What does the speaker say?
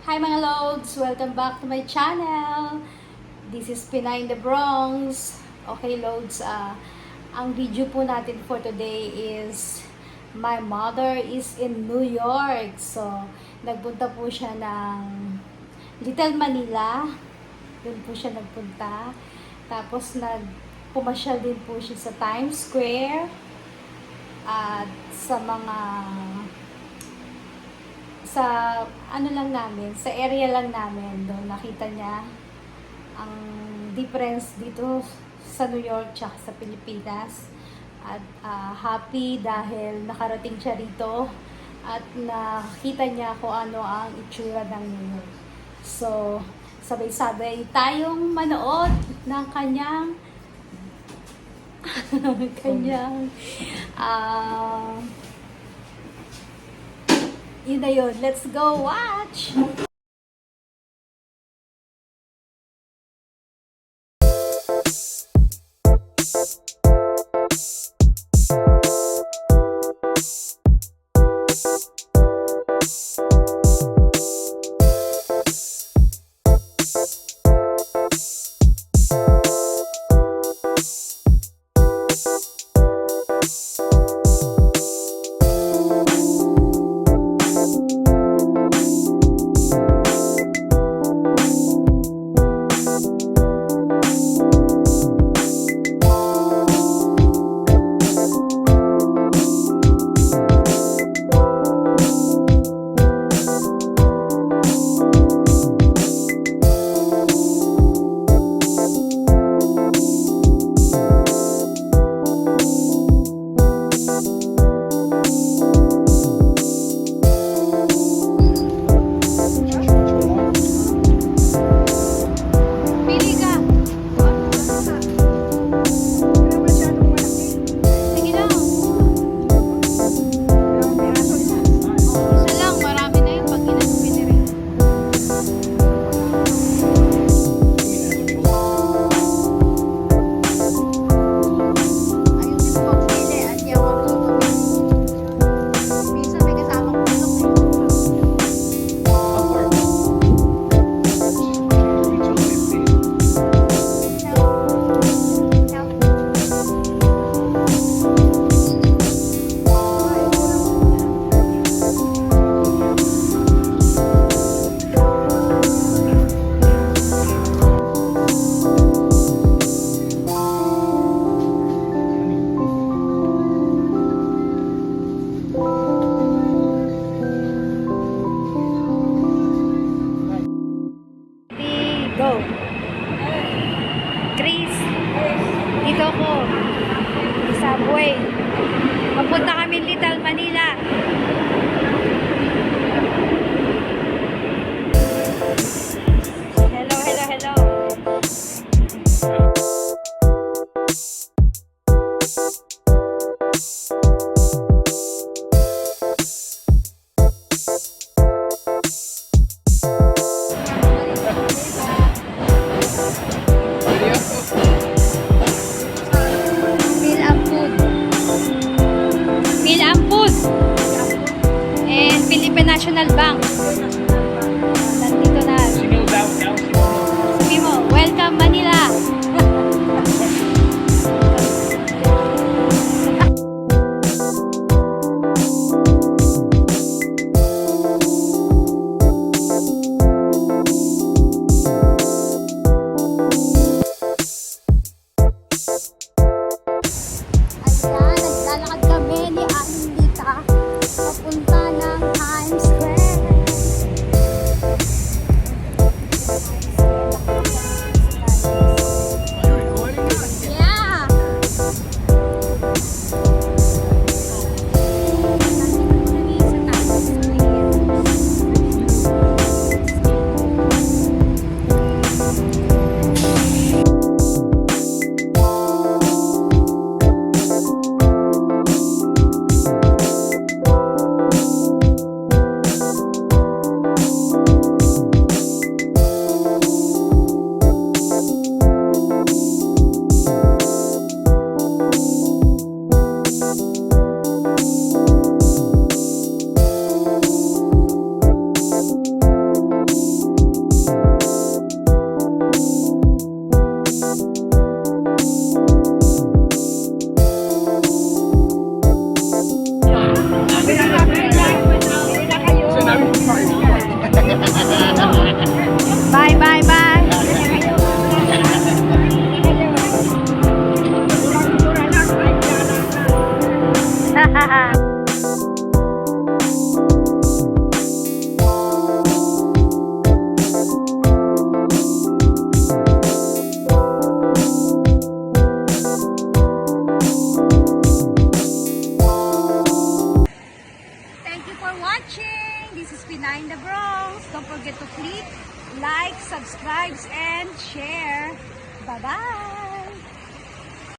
Hi mga Lods! Welcome back to my channel! This is Pinay in the Bronx. Okay Lods, ang video po natin for today is my mother is in New York. So, nagpunta po siya ng Little Manila. Doon po siya nagpunta. Tapos pumasyal din po siya sa Times Square at sa ano lang namin, sa area lang namin, doon nakita niya ang difference dito sa New York tsaka sa Pilipinas. At happy dahil nakarating siya rito at nakita niya kung ano ang itsura ng New York. So, sabay-sabay tayong manood ng kanyang yun na yun. Let's go watch! Go! Chris, dito ko. Subway. Papunta kami Little Manila.